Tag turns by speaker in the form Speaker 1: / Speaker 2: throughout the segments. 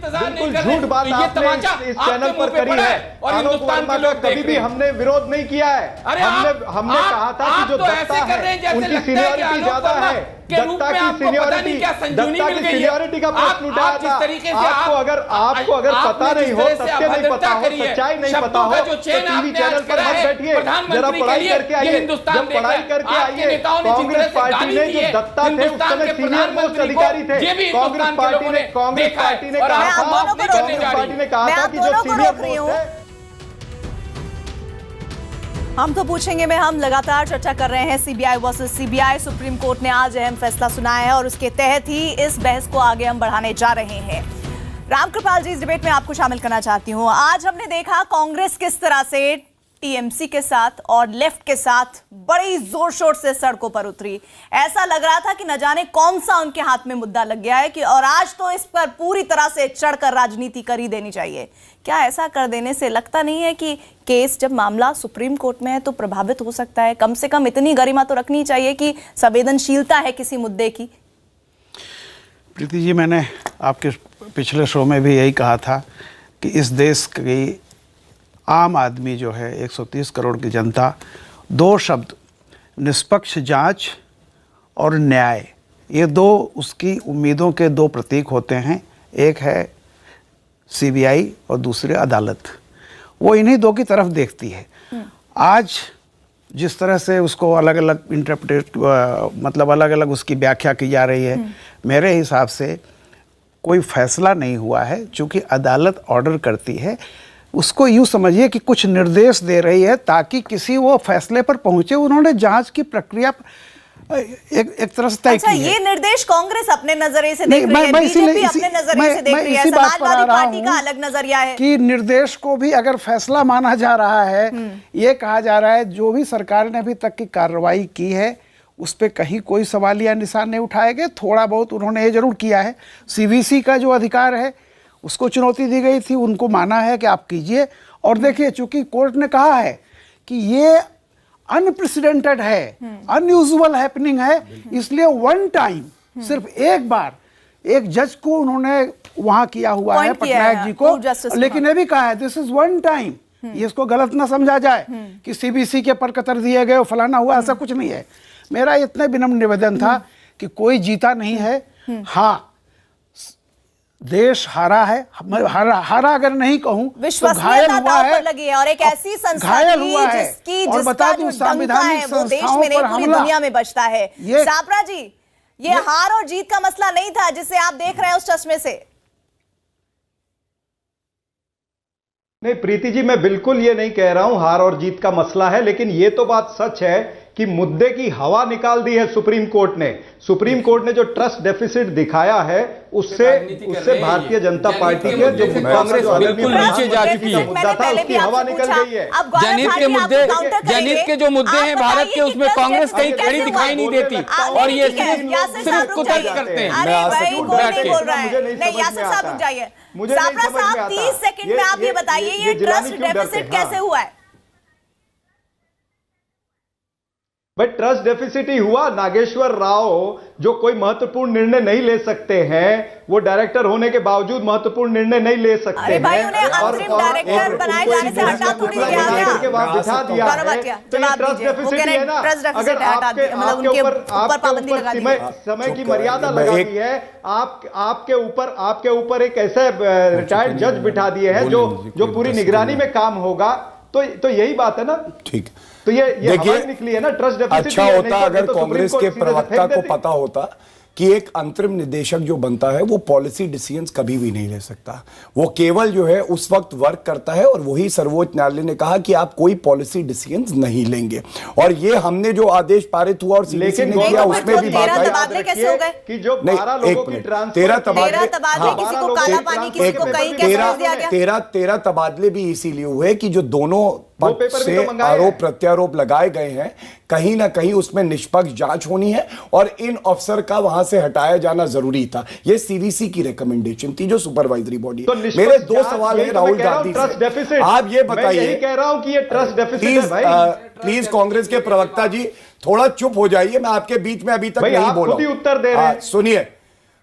Speaker 1: इंतजार नहीं कर
Speaker 2: झूठ बात आपने इस चैनल पर करी है और हिंदुस्तान के लोग कभी भी हमने विरोध नहीं किया है। हमने कहा था कि जो दत्ता है उनकी सीनियरिटी ज्यादा है, दत्ता की सीनियरिटी का प्रश्न उठाया था। आपको अगर पता नहीं हो, सत्य नहीं पता हो, सच्चाई नहीं पता हो तो टीवी चैनल पर मत बैठिए, जरा पढ़ाई करके आइए। जब पढ़ाई करके आइए, कांग्रेस पार्टी ने जो दत्ता थे उस समय सीनियर मोस्ट अधिकारी थे, कांग्रेस पार्टी ने कहा था कि जो सीनियर मोस्ट है।
Speaker 3: हम तो पूछेंगे में हम लगातार चर्चा कर रहे हैं CBI versus CBI. Supreme court ने आज अहम फैसला सुनाया है और उसके तहत ही इस बहस को आगे हम बढ़ाने जा रहे हैं। रामकृपाल जी, इस डिबेट में आपको शामिल करना चाहती हूं। आज हमने देखा कांग्रेस किस तरह से टीएमसी के साथ और लेफ्ट के साथ बड़ी जोर शोर से सड़कों पर उतरी। ऐसा लग रहा था कि न जाने कौन सा उनके हाथ में मुद्दा लग गया है कि और आज तो इस पर पूरी तरह से चढ़कर राजनीति कर ही देनी चाहिए। क्या ऐसा कर देने से लगता नहीं है कि केस, जब मामला सुप्रीम कोर्ट में है तो प्रभावित हो सकता है? कम से कम इतनी गरिमा तो रखनी चाहिए कि संवेदनशीलता है किसी मुद्दे की।
Speaker 4: प्रीति जी, मैंने आपके पिछले शो में भी यही कहा था कि इस देश की आम आदमी जो है 130 करोड़ की जनता, दो शब्द निष्पक्ष जांच और न्याय, ये दो उसकी उम्मीदों के दो प्रतीक होते हैं। एक है सीबीआई और दूसरे अदालत। वो इन्हीं दो की तरफ देखती है। आज जिस तरह से उसको अलग अलग इंटरप्रेट मतलब अलग अलग उसकी व्याख्या की जा रही है, मेरे हिसाब से कोई फैसला नहीं हुआ है। चूँकि अदालत ऑर्डर करती है, उसको यूँ समझिए कि कुछ निर्देश दे रही है ताकि किसी वो फैसले पर पहुंचे। उन्होंने जांच की प्रक्रिया एक तरह से तय की है।
Speaker 3: ये निर्देश कांग्रेस अपने नजरिए से देख रही है, बीजेपी अपने नजरिए से देख रही है, समाजवादी पार्टी का अलग नजरिया है
Speaker 4: कि निर्देश को भी अगर फैसला माना जा रहा है। ये कहा जा रहा है जो भी सरकार ने अभी तक की कार्रवाई की है उस पर कहीं कोई सवाल या निशान नहीं उठाए गए। थोड़ा बहुत उन्होंने ये जरूर किया है, सीवीसी का जो अधिकार है उसको चुनौती दी गई थी, उनको माना है कि आप कीजिए। और देखिए, चूंकि कोर्ट ने कहा है कि ये अनप्रेसिडेंटेड है, अनयूजुअल हैपनिंग है, इसलिए वन टाइम, सिर्फ एक बार एक जज को उन्होंने वहां किया हुआ है, पटनायक जी को। लेकिन ये भी कहा है दिस इज वन टाइम, ये इसको गलत ना समझा जाए कि सीबीसी के पर कतर दिए गए, फलाना हुआ, ऐसा कुछ नहीं है। मेरा इतना विनम्र निवेदन था कि कोई जीता नहीं है। हाँ, देश हारा है, हारा अगर नहीं कहूं तो घायल हुआ है,
Speaker 3: लगी है। और एक ऐसी संस्था जिसकी बता दूं संविधानिक संस्थाओं पर हमला दुनिया में बचता है। सापरा जी, ये हार और जीत का मसला नहीं था जिसे आप देख रहे हैं उस चश्मे से।
Speaker 2: नहीं प्रीति जी, मैं बिल्कुल ये नहीं कह रहा हूं हार और जीत का मसला है, लेकिन ये तो बात सच है कि मुद्दे की हवा निकाल दी है सुप्रीम कोर्ट ने। सुप्रीम कोर्ट ने जो ट्रस्ट डेफिसिट दिखाया है उससे भारतीय जनता पार्टी के जो
Speaker 1: कांग्रेस बिल्कुल नीचे जा चुकी है,
Speaker 2: मुद्दा था उसकी हवा निकल गई है।
Speaker 1: जनहित के जो मुद्दे हैं भारत के, उसमें कांग्रेस कहीं खड़ी दिखाई नहीं देती और ये सिर्फ कुतर्क करते हैं।
Speaker 3: मुझे 30 सेकंड में आप ये बताइए, ये ट्रस्ट डेफिसिट कैसे हुआ है?
Speaker 2: भाई ट्रस्ट डेफिसिट ही हुआ। नागेश्वर राव जो कोई महत्वपूर्ण निर्णय नहीं ले सकते हैं, वो डायरेक्टर होने के बावजूद महत्वपूर्ण निर्णय नहीं ले सकते हैं।
Speaker 3: भाई उन्हें अंतरिम डायरेक्टर बनाए जाने से हटा थोड़ी दिया गया,
Speaker 2: के बाद बिठा दिया है, तो ये ट्रस्ट डेफिसिट है ना। अगर आपके ऊपर समय की मर्यादा लगा दी है, आपके ऊपर एक ऐसा रिटायर्ड जज बिठा दिए हैं जो पूरी निगरानी में काम होगा, तो यही बात है ना।
Speaker 5: ठीक,
Speaker 2: तो ये हवा निकली है ना ट्रस्ट डेफिसिट।
Speaker 5: अच्छा होता अगर कांग्रेस के प्रवक्ता को पता होता कि एक अंतरिम निदेशक जो बनता है वो पॉलिसी डिसीजंस कभी भी नहीं ले सकता, वो केवल जो है उस वक्त वर्क करता है। और वही सर्वोच्च न्यायालय ने कहा कि आप कोई पॉलिसी डिसीजंस नहीं लेंगे। और ये हमने जो आदेश पारित हुआ और सीबीसी ने किया उसमें भी बात आई
Speaker 2: कि जो 12 लोगों की ट्रांसफर,
Speaker 5: 13 तबादले भी इसीलिए हुए कि जो दोनों पद से आरोप प्रत्यारोप लगाए गए हैं, कहीं ना कहीं उसमें निष्पक्ष जांच होनी है और इन अफसर का वहां से हटाया जाना जरूरी था। ये सीवीसी की रिकमेंडेशन थी जो सुपरवाइजरी बॉडी। तो मेरे दो सवाल है राहुल गांधी से, आप ये बताइए,
Speaker 2: कह रहा हूं कि ये ट्रस्ट डेफिसिट है भाई।
Speaker 5: प्लीज कांग्रेस के प्रवक्ता जी थोड़ा चुप हो जाइए, मैं आपके बीच में अभी तक नहीं बोला।
Speaker 2: उत्तर दे रहे हैं,
Speaker 5: सुनिए।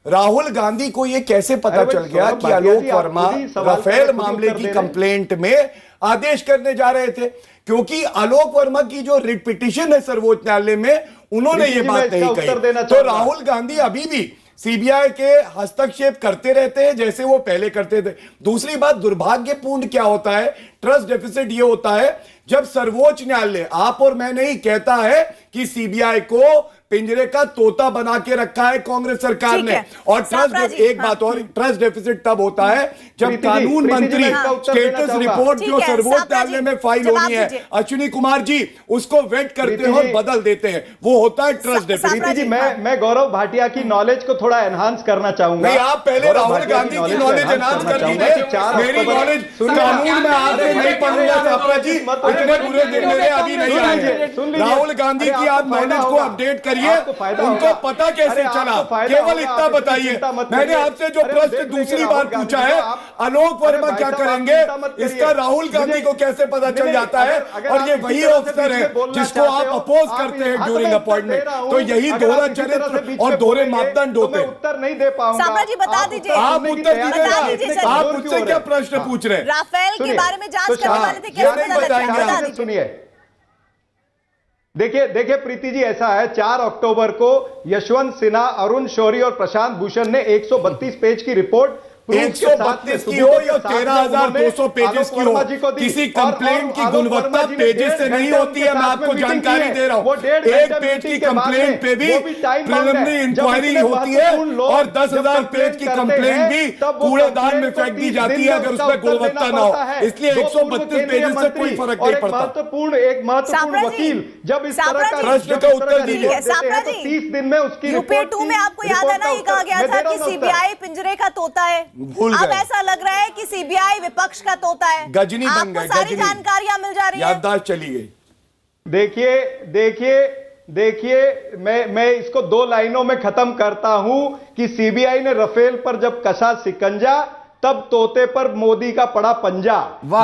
Speaker 5: राहुल गांधी को यह कैसे पता चल गया कि आलोक वर्मा राफेल मामले की कंप्लेंट में आदेश करने जा रहे थे? क्योंकि आलोक वर्मा की जो रिट पिटीशन है सर्वोच्च न्यायालय में, उन्होंने ये बात नहीं कही। तो राहुल गांधी अभी भी सीबीआई के हस्तक्षेप करते रहते हैं जैसे वो पहले करते थे। दूसरी बात, दुर्भाग्यपूर्ण क्या होता है, ट्रस्ट डेफिसिट ये होता है जब सर्वोच्च न्यायालय, आप और मैं नहीं, कहता है कि सीबीआई को पिंजरे का तोता बना के रखा है कांग्रेस सरकार ने। और ट्रस्ट, एक बात और, ट्रस्ट डेफिसिट तब होता है जब कानून मंत्री स्टेटस रिपोर्ट जो सर्वोच्च न्यायालय में फाइल होनी है, अश्विनी कुमार जी उसको वेट करते हैं और बदल देते हैं, वो होता है ट्रस्ट डेफिसिट।
Speaker 2: मैं गौरव भाटिया की नॉलेज को थोड़ा एनहांस करना चाहूंगा।
Speaker 5: नहीं, आप पहले राहुल गांधी की नॉलेज एनहांस कर दीजिए। मेरी नॉलेज कानून में आपसे नहीं पढ़ूंगा छात्रा जी, इतने बुरे दिन मेरे अभी नहीं आएंगे। राहुल गांधी की आप नॉलेज को अपडेट करिए, उनको पता कैसे चला, केवल इतना बताइए। मैंने आपसे जो प्रश्न दूसरी बार पूछा है, आलोक वर्मा क्या करेंगे, इसका राहुल गांधी को कैसे पता चल जाता है? और ये वही ऑफिसर है जिसको आप अपोज करते हैं ड्यूरिंग अपॉइंटमेंट। तो यही दोहरा चरित्र और दोहरे मापदंड होते हैं।
Speaker 2: उत्तर नहीं दे पाऊंगा।
Speaker 3: सामरा जी बता दीजिए,
Speaker 5: आप उत्तर दीजिए। आप मुझसे क्या प्रश्न पूछ रहे हैं?
Speaker 3: राफेल के बारे में जांच करने वाले थे, क्या बताएंगे?
Speaker 2: सुनिए, देखिए प्रीति जी, ऐसा है 4 अक्टूबर को यशवंत सिन्हा, अरुण शौरी और प्रशांत भूषण ने 132 पेज की रिपोर्ट
Speaker 5: 132 की हो या 13,200 पेजेस की हो, किसी कंप्लेंट की गुणवत्ता पेजेस से नहीं होती है। मैं आपको जानकारी दे रहा हूं, एक पेज की कंप्लेंट पे भी प्रिलिमिनरी इंक्वायरी होती है और 10,000 पेज की कंप्लेंट भी कूड़ेदान में फेंक दी जाती है अगर उसमें गुणवत्ता ना हो। इसलिए 132 पेजेस से कोई फर्क नहीं पड़ता।
Speaker 2: एक महत्वपूर्ण वकील जब इस तरह का
Speaker 5: प्रश्न का उत्तर दीजिए।
Speaker 2: 30 दिन में उसकी
Speaker 3: यूपी 2 में आपको याद है ना, ये कहा गया था कि सीबीआई पिंजरे का तोता है। अब ऐसा लग रहा है कि सीबीआई विपक्ष का तोता है।
Speaker 5: गजनी बन गए,
Speaker 3: सारी जानकारियां मिल जा रही है,
Speaker 5: याददाश्त चली गई।
Speaker 2: देखिए मैं इसको 2 लाइनों में खत्म करता हूं कि सीबीआई ने राफेल पर जब कसा शिकंजा, तब तोते पर मोदी का पड़ा पंजा।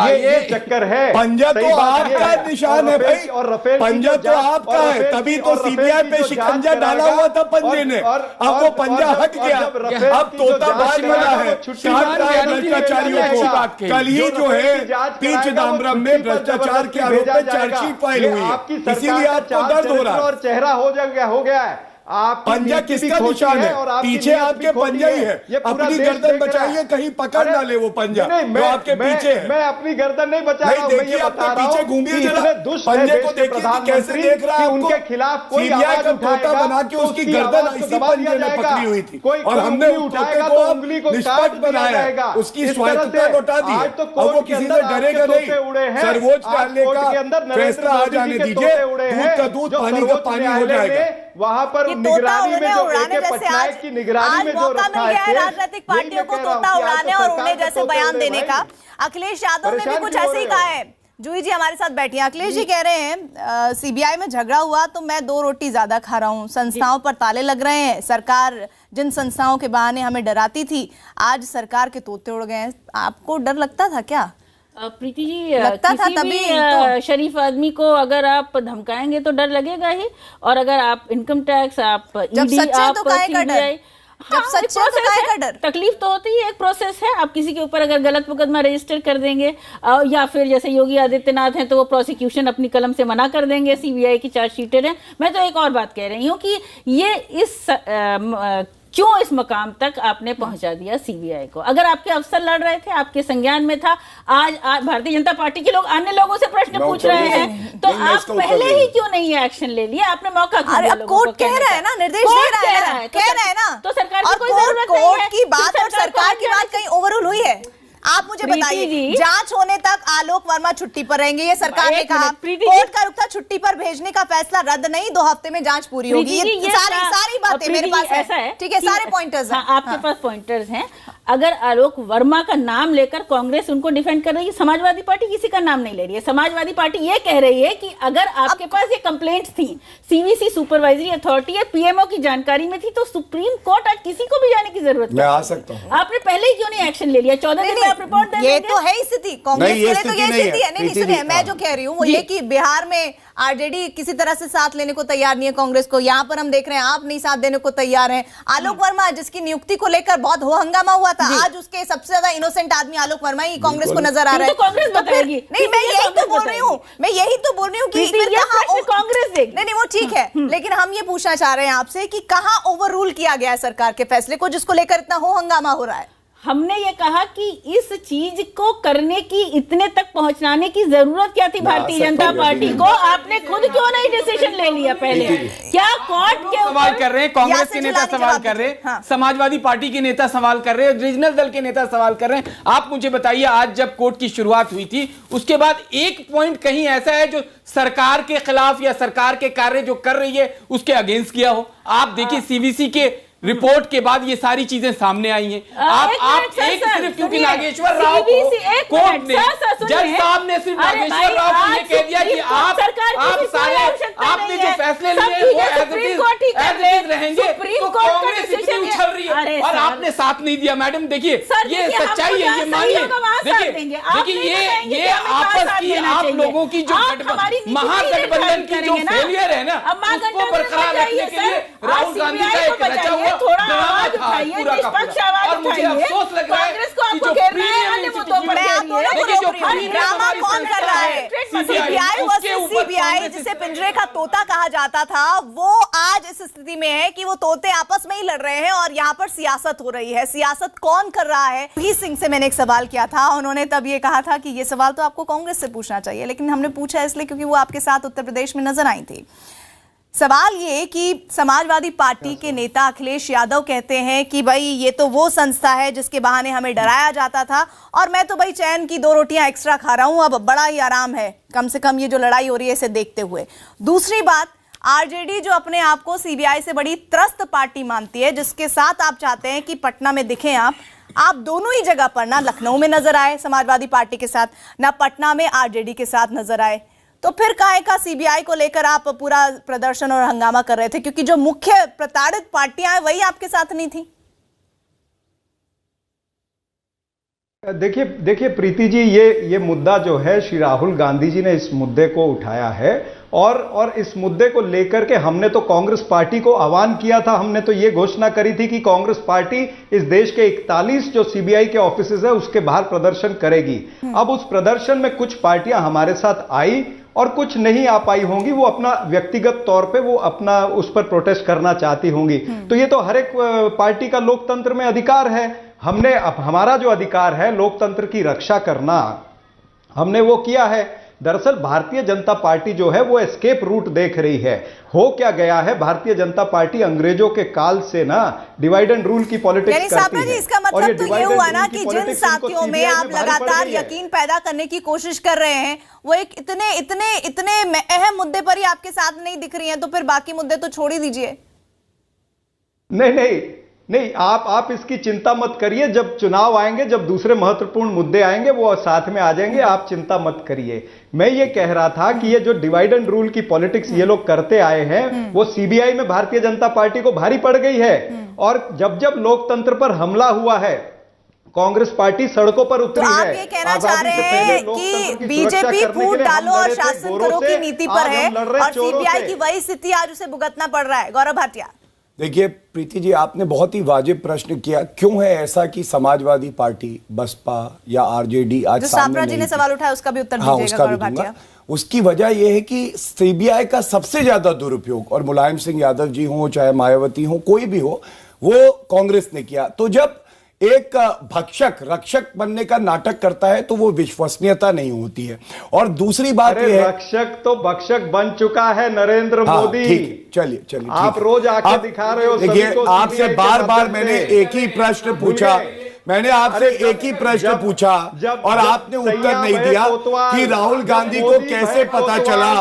Speaker 2: ये चक्कर है।
Speaker 5: पंजा तो आपका निशान है भाई,
Speaker 2: और राफेल
Speaker 5: पंजा तो आपका है, तभी तो सीबीआई पे शिकंजा डाला हुआ था पंजे ने। अब वो पंजा हट गया, अब तोता बाज बना है भ्रष्टाचारियों को। कल ही जो है पी चिदम्बरम में भ्रष्टाचार के आरोप में चार्जशीट फाइल हुई है, इसीलिए आपको दर्द हो रहा है
Speaker 2: और चेहरा हो गया है।
Speaker 5: पंजा किसका निशान है? पीछे आपके पंजा ही है। अपनी गर्दन बचाइए, कहीं पकड़ ना ले वो पंजा जो आपके पीछे है।
Speaker 2: मैं अपनी गर्दन नहीं बचा रहा हूं, मैं ये बता रहा हूं
Speaker 5: पीछे घूमिए जरा, पंजे को देखिए कैसे देख रहा है आपको।
Speaker 2: उनके खिलाफ कोई
Speaker 5: सीबीआई का तोता बना के उसकी गर्दन इसी पंजे ने पकड़ी हुई थी और हमने उस तोते को निष्पक्ष बनाया, उसकी स्वायत्तता लौटा दी। अब वो किसी से डरेगा नहीं। सर्वोच्च न्यायालय का फैसला आ जाने दीजिए, दूध का दूध, पानी का पानी हो जाएगा।
Speaker 2: वहां पर निगरानी में जो पटनायक की निगरानी में जो रखा है,
Speaker 3: राजनीतिक पार्टियों को तोता उड़ाने और उड़ने जैसे बयान देने का। अखिलेश यादव ने भी कुछ ऐसे ही कहा है। जूही जी हमारे साथ बैठी हैं। अखिलेश जी कह रहे हैं सीबीआई में झगड़ा हुआ तो मैं 2 रोटी ज्यादा खा रहा हूं, संस्थाओं पर ताले लग रहे हैं, सरकार जिन संस्थाओं के बहाने हमें डराती थी आज सरकार के तोते उड़ गए हैं। आपको डर लगता था क्या?
Speaker 6: प्रीति जी, किसी भी तो शरीफ आदमी को अगर आप धमकाएंगे तो डर लगेगा ही। और अगर आप इनकम टैक्स, आप ईडी, आप सीबीआई,
Speaker 3: जब सच्चे तो काहे का डर?
Speaker 6: तकलीफ तो होती है, एक प्रोसेस है। आप किसी के ऊपर अगर गलत मुकदमा रजिस्टर कर देंगे या फिर जैसे योगी आदित्यनाथ हैं तो वो प्रोसिक्यूशन अपनी कलम से मना कर देंगे, सीबीआई की चार्जशीटेड है। मैं तो एक और बात कह रही हूँ कि ये क्यों इस मकाम तक आपने पहुंचा दिया सीबीआई को? अगर आपके अफसर लड़ रहे थे, आपके संज्ञान में था, आज भारतीय जनता पार्टी के लोग अन्य लोगों से प्रश्न पूछ रहे हैं, तो आप पहले ही क्यों नहीं एक्शन ले लिया? आपने मौका क्यों दिया?
Speaker 3: कोर्ट कह रहा है ना, निर्देश दे रहा है ना,
Speaker 6: तो सरकार की कोई जरूरत नहीं है।
Speaker 3: कोर्ट की बात और सरकार की बात कहीं ओवररूल हुई है? आप मुझे बताइए, जांच होने तक आलोक वर्मा छुट्टी पर रहेंगे, ये सरकार ने कहा। कोर्ट का रुखता छुट्टी पर भेजने का फैसला रद्द नहीं, 2 हफ्ते में जांच पूरी होगी। ये सारी बातें मेरे पास है, ठीक है, सारे पॉइंटर्स हैं।
Speaker 6: आपके पास पॉइंटर्स हैं। अगर आलोक वर्मा का नाम लेकर कांग्रेस उनको डिफेंड कर रही है, समाजवादी पार्टी किसी का नाम नहीं ले रही है। समाजवादी पार्टी ये कह रही है कि अगर आपके पास ये कंप्लेंट्स थी, सीवीसी सुपरवाइजरी अथॉरिटी या पीएमओ की जानकारी में थी, तो सुप्रीम कोर्ट आज किसी को भी जाने की जरूरत
Speaker 5: नहीं। आ सकता हूं।
Speaker 6: आपने पहले ही क्यों नहीं एक्शन ले लिया? 14 दिन में आप रिपोर्ट देंगे।
Speaker 3: ये तो है स्थिति कांग्रेस के लिए, तो ये स्थिति है। नहीं सुनिए, मैं जो कह रही हूँ वो ये कि बिहार में आरजेडी किसी तरह से साथ लेने को तैयार नहीं है कांग्रेस को। यहाँ पर हम देख रहे हैं आप नहीं साथ देने को तैयार हैं। आलोक वर्मा जिसकी नियुक्ति को लेकर बहुत हो हंगामा हुआ था, आज उसके सबसे ज्यादा इनोसेंट आदमी आलोक वर्मा ही कांग्रेस को नजर आ रहा है।
Speaker 6: कांग्रेस बताएगी।
Speaker 3: नहीं, मैं यही तो बोल रही हूँ कि
Speaker 6: कांग्रेस देख।
Speaker 3: नहीं वो ठीक है, लेकिन हम ये पूछना चाह रहे हैं आपसे कि कहाँ ओवर रूल किया गया है सरकार के फैसले को, जिसको लेकर इतना हो हंगामा हो रहा है।
Speaker 6: हमने ये कहा कि इस चीज को करने की, इतने तक पहुंचाने की जरूरत क्या थी भारतीय जनता पार्टी को? आपने खुद क्यों नहीं डिसीजन ले लिया पहले? क्या कोर्ट के
Speaker 1: सवाल कर रहे हैं, कांग्रेस के नेता सवाल कर रहे हैं, समाजवादी पार्टी के नेता सवाल कर रहे हैं, रीजनल दल के नेता सवाल कर रहे हैं। आप मुझे बताइए, आज जब कोर्ट की शुरुआत हुई थी उसके बाद एक पॉइंट कहीं ऐसा है जो सरकार के खिलाफ या सरकार के कार्य जो कर रही है उसके अगेंस्ट किया हो? आप देखिए सीवीसी के रिपोर्ट के बाद ये सारी चीजें सामने आई हैं। आप एक सिर्फ क्योंकि नागेश्वर राव को कोर्ट ने, जज साहब ने सिर्फ नागेश्वर राव को ये कह दिया कि आप सारे आपने जो फैसले लिए वो एज इट इज रहेंगे, तो कांग्रेस इतनी उछल रही है और आपने साथ नहीं दिया। मैडम देखिए, ये सच्चाई है, ये मानिए। देखिए ये आपस की, आप लोगों की जो महागठबंधन की जो फेलियर है ना, उसको बरकरार रखने के लिए राहुल गांधी का एक रचा हुआ
Speaker 6: थोड़ा आवाज उठाइए, निष्पक्ष आवाज उठाइए।
Speaker 1: अफसोस लग रहा है
Speaker 6: कांग्रेस को आपको घेरना है, अन्य मुद्दों पर
Speaker 3: ड्रामा कौन कर रहा है? सीबीआई वर्सेस सीबीआई, जिसे पिंजरे का तोता कहा जाता था, वो आज इस स्थिति में है कि वो तोते आपस में ही लड़ रहे हैं और यहाँ पर सियासत हो रही है। सियासत कौन कर रहा है? वी सिंह से मैंने एक सवाल किया था, उन्होंने तब ये कहा था कि ये सवाल तो आपको कांग्रेस से पूछना चाहिए, लेकिन हमने पूछा इसलिए क्योंकि वो आपके साथ उत्तर प्रदेश में नजर आई थी। सवाल ये कि समाजवादी पार्टी के नेता अखिलेश यादव कहते हैं कि भाई ये तो वो संस्था है जिसके बहाने हमें डराया जाता था और मैं तो भाई चैन की 2 रोटियां एक्स्ट्रा खा रहा हूं, अब बड़ा ही आराम है, कम से कम ये जो लड़ाई हो रही है इसे देखते हुए। दूसरी बात, आरजेडी जो अपने आप को सीबीआई से बड़ी त्रस्त पार्टी मानती है, जिसके साथ आप चाहते हैं कि पटना में दिखें आप दोनों ही जगह पर, ना लखनऊ में नजर आए समाजवादी पार्टी के साथ, ना पटना में आरजेडी के साथ नजर आए, तो फिर काहे का सीबीआई को लेकर आप पूरा प्रदर्शन और हंगामा कर रहे थे? क्योंकि जो मुख्य प्रताड़ित पार्टियां हैं वही आपके साथ नहीं थी।
Speaker 2: देखिए प्रीति जी, ये मुद्दा जो है श्री राहुल गांधी जी ने इस मुद्दे को उठाया है और इस मुद्दे को लेकर के हमने तो कांग्रेस पार्टी को आह्वान किया था। हमने तो ये घोषणा करी थी कि कांग्रेस पार्टी इस देश के 41 जो सीबीआई के ऑफिसेज है उसके बाहर प्रदर्शन करेगी। अब उस प्रदर्शन में कुछ पार्टियां हमारे साथ आई और कुछ नहीं आ पाई होंगी, वो अपना व्यक्तिगत तौर पे वो अपना उस पर प्रोटेस्ट करना चाहती होंगी। तो ये तो हर एक पार्टी का लोकतंत्र में अधिकार है। हमने हमारा जो अधिकार है लोकतंत्र की रक्षा करना, हमने वो किया है। दरअसल भारतीय जनता पार्टी जो है वो एस्केप रूट देख रही है। हो क्या गया है, भारतीय जनता पार्टी अंग्रेजों के काल से ना डिवाइड एंड रूल की पॉलिटिक्स करती है।
Speaker 3: इसका मतलब तो ये हुआ ना कि जिन साथियों में आप लगातार यकीन पैदा करने की कोशिश कर रहे हैं वो एक इतने अहम मुद्दे पर ही आपके साथ नहीं दिख रही हैं, तो फिर बाकी मुद्दे तो छोड़ ही दीजिए।
Speaker 2: नहीं, आप इसकी चिंता मत करिए। जब चुनाव आएंगे, जब दूसरे महत्वपूर्ण मुद्दे आएंगे वो साथ में आ जाएंगे, आप चिंता मत करिए। मैं ये कह रहा था कि ये जो डिवाइड एंड रूल की पॉलिटिक्स ये लोग करते आए हैं वो सीबीआई में भारतीय जनता पार्टी को भारी पड़ गई है। और जब लोकतंत्र पर हमला हुआ है कांग्रेस पार्टी सड़कों पर उतरी है।
Speaker 3: तो आप ये कहना चाह रहे हैं कि बीजेपी फूट डालो और शासन करो की नीति पर है और सीबीआई की वही स्थिति आज उसे भुगतना पड़ रहा है। गौरव भाटिया,
Speaker 5: देखिए प्रीति जी, आपने बहुत ही वाजिब प्रश्न किया। क्यों है ऐसा कि समाजवादी पार्टी, बसपा या आरजेडी आज सामने
Speaker 3: जी ने सवाल उठाया उसका भी उत्तर दीजिएगा गौरव भाटिया।
Speaker 5: उसकी वजह यह है कि सीबीआई का सबसे ज्यादा दुरुपयोग, और मुलायम सिंह यादव जी हो चाहे मायावती हो कोई भी हो, वो कांग्रेस ने किया। तो जब एक भक्षक रक्षक बनने का नाटक करता है तो वो विश्वसनीयता नहीं होती है। और दूसरी बात यह है,
Speaker 2: रक्षक तो भक्षक बन चुका है नरेंद्र मोदी।
Speaker 5: चलिए
Speaker 2: आप रोज आके दिखा रहे हो।
Speaker 5: देखिए, आपसे बार बार मैंने एक ही प्रश्न पूछा, मैंने आपसे एक ही प्रश्न पूछा और आपने उत्तर नहीं दिया कि राहुल गांधी को कैसे पता चला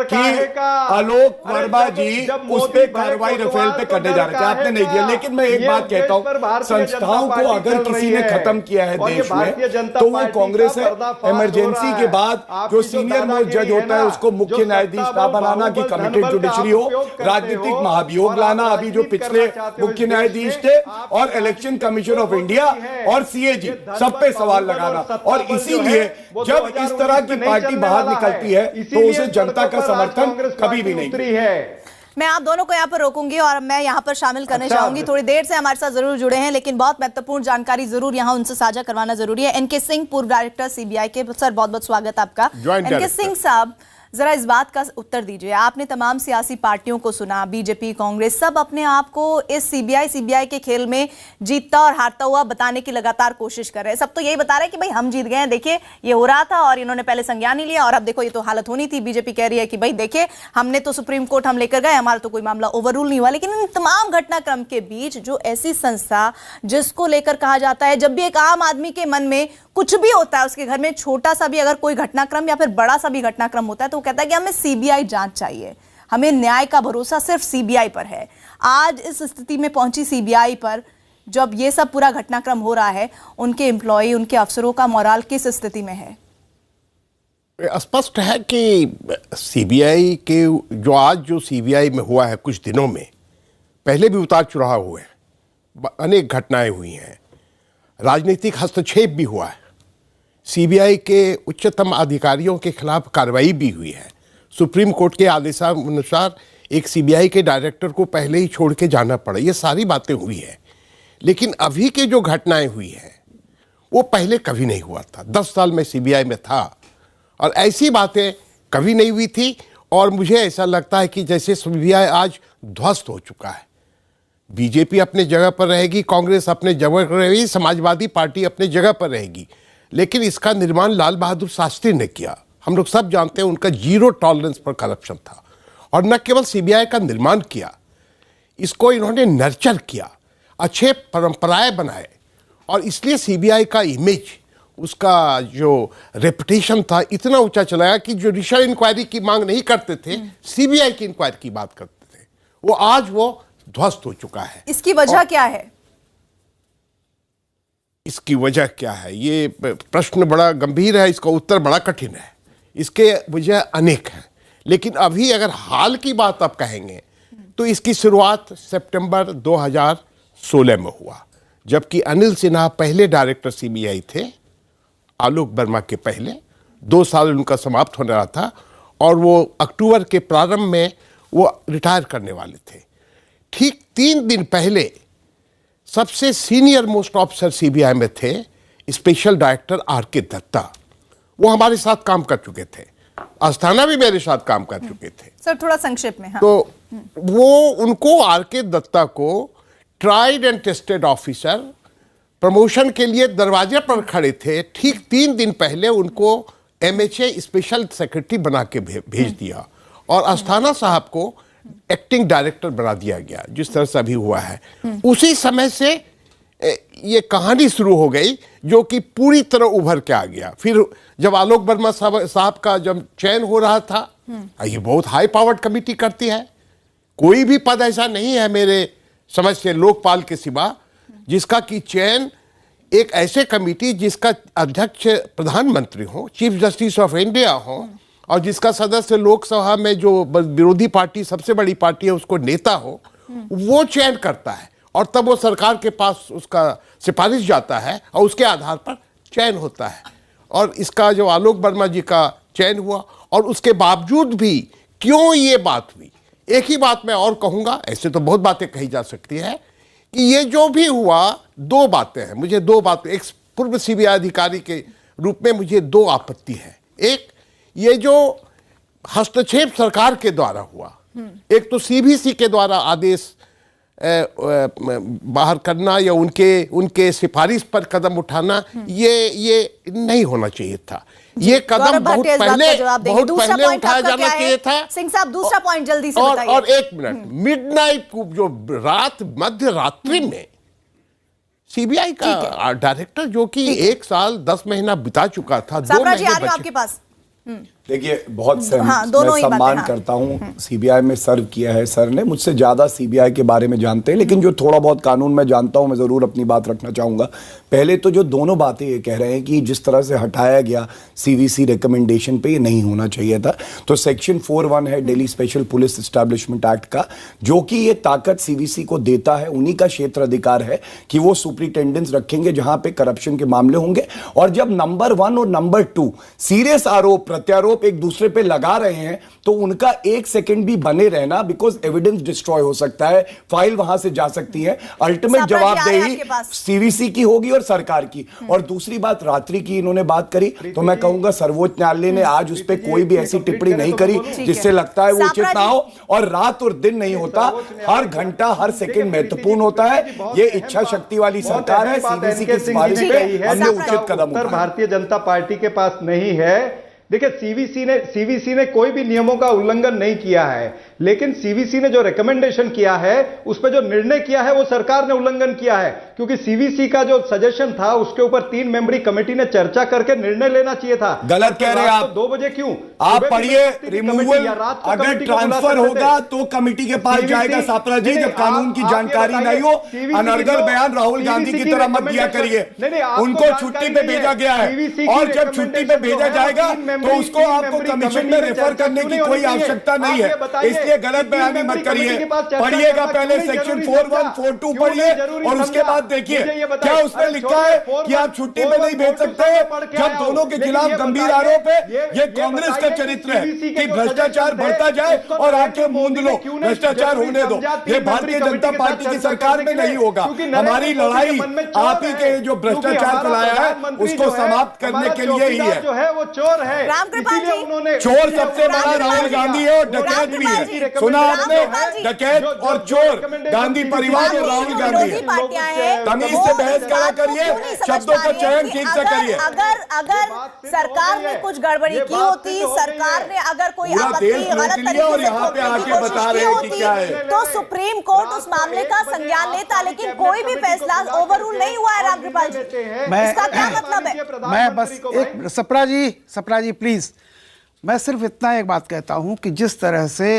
Speaker 5: कि आलोक वर्मा जी उस पे कार्रवाई राफेल पे करने जा रहे थे। आपने नहीं दिया। लेकिन मैं एक बात कहता हूं, संस्थाओं को अगर किसी ने खत्म किया है देश में तो वो कांग्रेस है। इमरजेंसी के बाद जो सीनियर मोस्ट जज होता है उसको मुख्य न्यायाधीश ना बनाना कि कमिटेड जुडिशरी हो, राजनीतिक महाभियोग लाना, अभी जो पिछले मुख्य न्यायाधीश थे, और इलेक्शन कमीशन ऑफ इंडिया और सीएजी सब पे सवाल लगाना। और इसीलिए जब इस तरह की पार्टी बाहर निकलती है तो उसे जनता का समर्थन कभी भी नहीं है।
Speaker 3: मैं आप दोनों को यहाँ पर रोकूंगी और मैं यहाँ पर शामिल करने चाहूंगी। थोड़ी देर से हमारे साथ जरूर जुड़े हैं, लेकिन बहुत महत्वपूर्ण जानकारी जरूर यहाँ उनसे साझा करवाना जरूरी है। एनके सिंह, पूर्व डायरेक्टर सीबीआई के। सर बहुत बहुत स्वागत आपका। एनके सिंह साहब, जरा इस बात का उत्तर दीजिए। आपने तमाम सियासी पार्टियों को सुना, बीजेपी, कांग्रेस, सब अपने आप को इस सीबीआई के खेल में जीतता और हारता हुआ बताने की लगातार कोशिश कर रहे हैं। सब तो यही बता रहे हैं कि भाई हम जीत गए हैं, देखिए ये हो रहा था और इन्होंने पहले संज्ञान नहीं लिया और अब देखो ये तो हालत होनी थी। बीजेपी कह रही है कि भाई देखिए हमने तो सुप्रीम कोर्ट हम लेकर गए, हमारा तो कोई मामला ओवररूल नहीं हुआ। लेकिन इन तमाम घटनाक्रम के बीच जो ऐसी संस्था जिसको लेकर कहा जाता है, जब भी एक आम आदमी के मन में कुछ भी होता है, उसके घर में छोटा सा भी अगर कोई घटनाक्रम या फिर बड़ा सा भी घटनाक्रम होता है तो वो कहता है कि हमें सीबीआई जांच चाहिए, हमें न्याय का भरोसा सिर्फ सीबीआई पर है। आज इस स्थिति में पहुंची सीबीआई पर, जब ये सब पूरा घटनाक्रम हो रहा है, उनके एम्प्लॉय, उनके अफसरों का मोराल किस स्थिति में है?
Speaker 7: स्पष्ट है कि सीबीआई के जो सीबीआई में हुआ है कुछ दिनों में, पहले भी उतार चढ़ाव हुए हैं, अनेक घटनाएं हुई हैं, राजनीतिक हस्तक्षेप भी हुआ है, सीबीआई के उच्चतम अधिकारियों के खिलाफ कार्रवाई भी हुई है। सुप्रीम कोर्ट के आदेशानुसार एक सीबीआई के डायरेक्टर को पहले ही छोड़ के जाना पड़ा, ये सारी बातें हुई हैं। लेकिन अभी के जो घटनाएं हुई हैं वो पहले कभी नहीं हुआ था। 10 साल में सीबीआई में था और ऐसी बातें कभी नहीं हुई थी। और मुझे ऐसा लगता है कि जैसे सीबीआई आज ध्वस्त हो चुका है। बीजेपी अपने जगह पर रहेगी, कांग्रेस अपने जगह पर रहेगी, समाजवादी पार्टी अपने जगह पर रहेगी, लेकिन इसका निर्माण लाल बहादुर शास्त्री ने किया। हम लोग सब जानते हैं उनका जीरो टॉलरेंस पर करप्शन था। और न केवल सीबीआई का निर्माण किया, इसको इन्होंने नर्चर किया, अच्छे परंपराएं बनाए और इसलिए सीबीआई का इमेज, उसका जो रेपुटेशन था, इतना ऊंचा चला गया कि जुडिशियल इंक्वायरी की मांग नहीं करते थे, सीबीआई की इंक्वायरी की बात करते थे। वो आज वो ध्वस्त हो चुका है।
Speaker 3: इसकी वजह क्या है?
Speaker 7: इसकी वजह क्या है, ये प्रश्न बड़ा गंभीर है, इसका उत्तर बड़ा कठिन है। इसके वजह अनेक हैं, लेकिन अभी अगर हाल की बात आप कहेंगे तो इसकी शुरुआत सितंबर 2016 में हुआ, जबकि अनिल सिन्हा पहले डायरेक्टर सीबीआई थे, आलोक वर्मा के पहले। 2 साल उनका समाप्त होने रहा था और वो अक्टूबर के प्रारंभ में वो रिटायर करने वाले थे। ठीक 3 दिन पहले सबसे सीनियर मोस्ट ऑफिसर सीबीआई में थे स्पेशल डायरेक्टर आर.के. दत्ता। वो हमारे साथ काम कर चुके थे, अस्थाना भी मेरे साथ काम कर चुके थे।
Speaker 3: सर थोड़ा संक्षेप में। हाँ।
Speaker 7: तो वो उनको आर.के. दत्ता को tried and tested officer promotion के लिए दरवाजे पर खड़े थे। ठीक 3 दिन पहले उनको एमएचए स्पेशल सेक्रेटरी बना के भेज दिया और अस्थाना साहब को एक्टिंग डायरेक्टर बना दिया गया, जिस तरह से अभी हुआ है। उसी समय से ये कहानी शुरू हो गई जो कि पूरी तरह उभर के आ गया। फिर जब आलोक वर्मा साहब का जब चयन हो रहा था, ये बहुत हाई पावर्ड कमेटी करती है, कोई भी पद ऐसा नहीं है मेरे समझ से लोकपाल के सिवा जिसका कि चयन एक ऐसे कमेटी जिसका अध्यक्ष प्रधानमंत्री हो, चीफ जस्टिस ऑफ इंडिया हो और जिसका सदस्य लोकसभा में जो विरोधी पार्टी सबसे बड़ी पार्टी है उसको नेता हो, वो चयन करता है और तब वो सरकार के पास उसका सिफारिश जाता है और उसके आधार पर चयन होता है। और इसका जो आलोक वर्मा जी का चयन हुआ, और उसके बावजूद भी क्यों ये बात हुई, एक ही बात मैं और कहूँगा, ऐसे तो बहुत बातें कही जा सकती है कि ये जो भी हुआ, 2 बातें हैं। मुझे 2 बातें, एक पूर्व सीबीआई अधिकारी के रूप में मुझे 2 आपत्ति है। एक, ये जो हस्तक्षेप सरकार के द्वारा हुआ, एक तो सीबीसी के द्वारा आदेश बाहर करना या उनके सिफारिश पर कदम उठाना, ये नहीं होना चाहिए था। ये कदम बहुत पहले उठाया जाना चाहिए था।
Speaker 3: सिंह साहब दूसरा पॉइंट जल्दी से बताइए।
Speaker 7: और 1 मिनट, मिडनाइट जो मध्य रात्रि में सीबीआई का डायरेक्टर जो कि 1 साल 10 महीना बिता चुका था, 2 महीने
Speaker 3: आपके पास
Speaker 5: देखिए बहुत
Speaker 3: हाँ,
Speaker 5: मैं सम्मान करता हूँ, सीबीआई में सर्व किया है सर ने, मुझसे ज्यादा सीबीआई के बारे में जानते हैं, लेकिन जो थोड़ा बहुत कानून मैं जानता हूँ मैं जरूर अपनी बात रखना चाहूंगा। पहले तो जो दोनों बातें ये कह रहे हैं कि जिस तरह से हटाया गया सीवीसी रिकमेंडेशन पे, ये नहीं होना चाहिए था। तो सेक्शन 4(1) है Delhi special police establishment act का, जो कि ये ताकत सीवीसी को देता है, उन्हीं का क्षेत्र अधिकार है कि वो सुपरिटेंडेंट्स रखेंगे जहां पे करप्शन के मामले होंगे। और जब नंबर 1 और नंबर 2 सीरियस आरोप प्रत्यारोप एक दूसरे पे लगा रहे हैं, तो उनका 1 सेकंड भी बने रहना, बिकॉज एविडेंस डिस्ट्रॉय हो सकता है, फाइल वहां से जा सकती है। अल्टीमेट जवाबदेही सीवीसी की होगी और सरकार की। और दूसरी बात, रात्रि की इन्होंने बात करी, तो मैं कहूंगा सर्वोच्च न्यायालय ने आज उस पर कोई भी ऐसी टिप्पणी नहीं करी जिससे लगता है वो उचित ना हो। और रात और दिन नहीं होता, हर घंटा हर सेकंड महत्वपूर्ण होता है। ये इच्छा शक्ति वाली सरकार है, सीबीसी की सिफारिश पे हमने उचित कदम उठाया।
Speaker 2: भारतीय जनता पार्टी के पास नहीं है। देखिए, सीवीसी ने कोई भी नियमों का उल्लंघन नहीं किया है, लेकिन सीवीसी ने जो रिकमेंडेशन किया है, उस पर जो निर्णय किया है, वो सरकार ने उल्लंघन किया है। क्योंकि सीवीसी का जो सजेशन था, उसके ऊपर 3 मेंबरी कमेटी ने चर्चा करके निर्णय लेना चाहिए था।
Speaker 5: गलत कह रहे हैं आप।
Speaker 2: 2 बजे क्यों?
Speaker 5: आप पढ़िए, रिमूवल अगर ट्रांसफर होगा तो कमिटी के पास जाएगा। सापरा जी, जब कानून की जानकारी नहीं हो, अनर्गल बयान राहुल गांधी की तरह मत दिया करिए। उनको छुट्टी पे भेजा गया है, और जब छुट्टी पे भेजा जाएगा तो उसको आपको कमीशन में रेफर करने की कोई आवश्यकता नहीं है। इसलिए गलत बयानी मत करिए। पढ़िएगा पहले सेक्शन 4(1), 4(2) पढ़िए, और उसके बाद देखिए क्या उसमें लिखा है कि आप छुट्टी पे नहीं भेज सकते, जब दोनों के खिलाफ गंभीर आरोप है। ये कांग्रेस का चरित्र है कि भ्रष्टाचार बढ़ता जाए और आंखें मूंद लो, भ्रष्टाचार होने दो। ये भारतीय जनता पार्टी की सरकार में नहीं होगा। हमारी लड़ाई आप ही के जो भ्रष्टाचार फैलाया है उसको समाप्त करने के लिए ही है।
Speaker 2: जो है वो चोर है।
Speaker 5: चोर सबसे बड़ा राहुल गांधी है और डकैत भी है। सुना आपने, डकैत और चोर गांधी परिवार और राहुल गांधी। तमीज से बहस करा करिए, शब्दों का चयन ठीक से करिए।
Speaker 3: अगर सरकार ने कुछ गड़बड़ी की होती, सरकार ने अगर कोई आपत्ति गलत तरीके से
Speaker 5: यहाँ पे आके बता रहे हैं कि क्या है,
Speaker 3: तो सुप्रीम कोर्ट उस मामले का संज्ञान लेता, लेकिन कोई भी फैसला ओवररूल नहीं हुआ है। रामकृपाल जी, इसका क्या मतलब है?
Speaker 4: मैं बस एक सप्रा जी प्लीज, मैं सिर्फ इतना एक बात कहता हूं कि जिस तरह से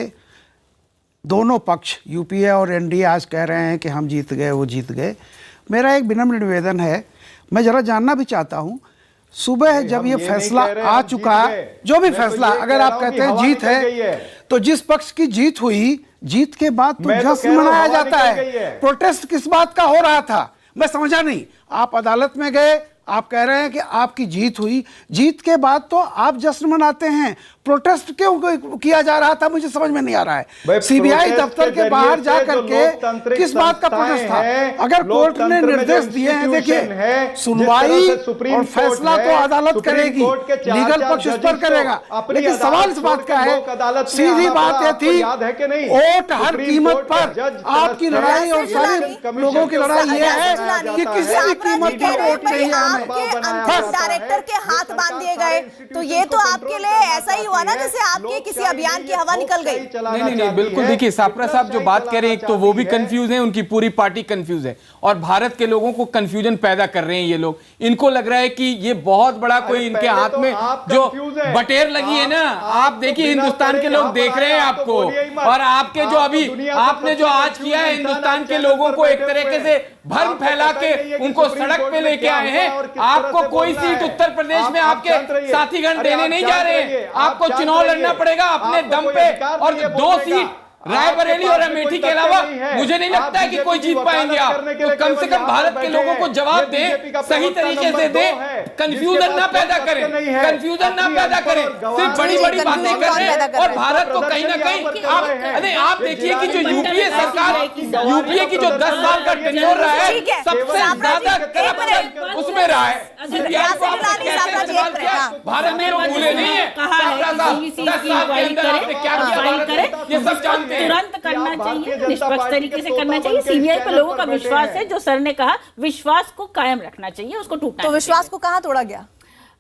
Speaker 4: दोनों पक्ष यूपीए और एनडीए आज कह रहे हैं कि हम जीत गए, वो जीत गए, मेरा एक विनम्र निवेदन है, मैं जरा जानना भी चाहता हूं, सुबह जब ये फैसला आ चुका, जो भी फैसला अगर आप कहते हैं जीत है, तो जिस पक्ष की जीत हुई, जीत के बाद तो जश्न मनाया जाता है। प्रोटेस्ट किस बात का हो रहा था, मैं समझा नहीं। आप अदालत में गए, आप कह रहे हैं कि आपकी जीत हुई, जीत के बाद तो आप जश्न मनाते हैं, प्रोटेस्ट क्यों किया जा रहा था, मुझे समझ में नहीं आ रहा है। सीबीआई दफ्तर के बाहर जा करके किस बात का प्रोटेस्ट था? अगर कोर्ट ने निर्देश दिए हैं, देखिए सुनवाई और फैसला तो अदालत करेगी, लीगल पक्ष उस पर करेगा, लेकिन सवाल इस बात का है, सीधी बात यह थी, वोट हर कीमत पर आपकी लड़ाई और सारे लोगों की लड़ाई यह है कि किसी भी कीमत पर वोट नहीं आना।
Speaker 3: डायरेक्टर के हाथ बांध दिए गए, तो ये तो आपके लिए ऐसा ही हुआ ना जैसे आपके किसी अभियान की हवा निकल गई।
Speaker 1: नहीं, बिल्कुल। देखिए, सापरा साहब जो बात कह रहे हैं, एक तो वो भी कंफ्यूज हैं, उनकी पूरी पार्टी कंफ्यूज है, और भारत के लोगों को कंफ्यूजन पैदा कर रहे हैं ये लोग। इनको लग रहा है कि ये बहुत बड़ा कोई इनके हाथ में जो बटेर लगी है ना। आप देखिए, हिंदुस्तान के लोग देख रहे हैं आपको, और आपके जो अभी आपने जो आज किया है, हिंदुस्तान के लोगों को एक तरीके से भ्रम फैला के उनको सड़क पे लेके आए हैं। आपको कोई सीट उत्तर प्रदेश में आपके साथीगण देने नहीं जा रहे हैं। आपको चुनाव लड़ना पड़ेगा अपने दम पे, और 2 सीट रायबरेली और अमेठी के अलावा मुझे नहीं लगता है कि कोई जीत पाएंगे आप। तो कम से कम भारत के लोगों को जवाब दें, सही तरीके से दें, कंफ्यूजन ना पैदा करें, कंफ्यूजन ना पैदा करें, सिर्फ बड़ी बड़ी बातें करें। और भारत को कहीं ना कहीं आप देखिए कि जो यूपीए सरकार, यूपीए की जो 10 साल का टेन्योर रहा है, सबसे ज्यादा करप्शन उसमें रहा है। भारत में लोग भूले नहीं है, 10 साल के अंदर आपने क्या किया, ये सब जानते।
Speaker 6: तुरंत करना चाहिए, निष्पक्ष तरीके से करना चाहिए। सीबीआई पर लोगों का विश्वास है, जो सर ने कहा, विश्वास को कायम रखना चाहिए, उसको टूटना।
Speaker 3: तो विश्वास को कहां तोड़ा गया?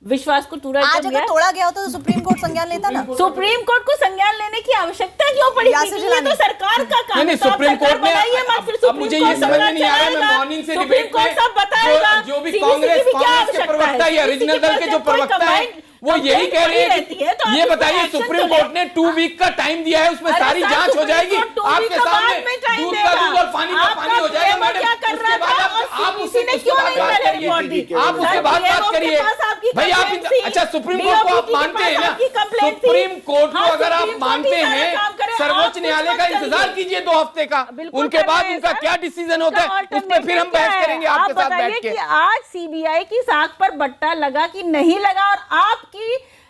Speaker 6: विश्वास को टूटा
Speaker 3: आज अगर तोड़ा गया होता तो सुप्रीम कोर्ट संज्ञान लेता ना।
Speaker 6: सुप्रीम कोर्ट को संज्ञान लेने की आवश्यकता क्यों पड़ी? ये तो सरकार का काम है।
Speaker 1: सुप्रीम कोर्ट ने, मुझे ये समझ में नहीं आ रहा है, मैं मॉर्निंग से डिबेट में
Speaker 6: सब बताएगा,
Speaker 1: जो भी कांग्रेस के प्रवक्ता या रीजनल दल के जो प्रवक्ता है, वो यही कह रहे हैं कि ये बताइए सुप्रीम कोर्ट ने 2 वीक का टाइम दिया है, उसमें सारी जांच हो जाएगी आपके सामने, दूध का दूध और पानी का पानी हो जाएगा मैडम। उसके बाद आप उससे आप उसके बाद बात करिए भाई। आप अच्छा सुप्रीम कोर्ट को आप मानते हैं ना, सुप्रीम कोर्ट को अगर आप मानते हैं, सर्वोच्च न्यायालय का इंतजार कीजिए 2 हफ्ते का, उनके बाद उनका क्या डिसीजन होता है उस पर फिर हम बहस करेंगे आपके साथ बैठ के।
Speaker 6: आज सीबीआई की साख पर बट्टा लगा कि नहीं लगा, और आपकी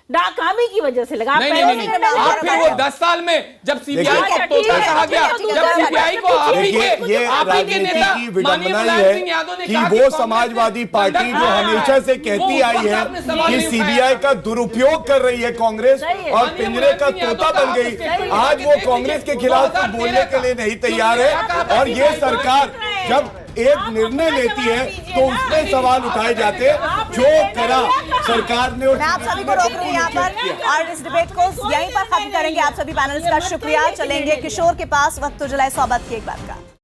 Speaker 6: नाकामी की वजह से लगा।
Speaker 1: नहीं, आप फिर वो 10 साल में जब सीबीआई को तोता कहा गया, जब सीबीआई को आप ही के नेता
Speaker 5: विडंबना है कि वो समाजवादी पार्टी जो हमेशा से कहती आई है कि सीबीआई का दुरुपयोग कर रही है कांग्रेस और पिंजरे का तोता बन गई, आज वो कांग्रेस के खिलाफ बोलने के लिए नहीं तैयार है। और ये सरकार जब एक निर्णय लेती है तो उसमें सवाल उठाए जाते हैं जो करा सरकार ने।
Speaker 3: मैं आप सभी को रोक रही हूँ यहाँ पर और इस डिबेट को यहीं पर खत्म करेंगे। आप सभी पैनलिस्ट का शुक्रिया। चलेंगे किशोर के पास, वक्त तो जलाए सोबत की एक बात का।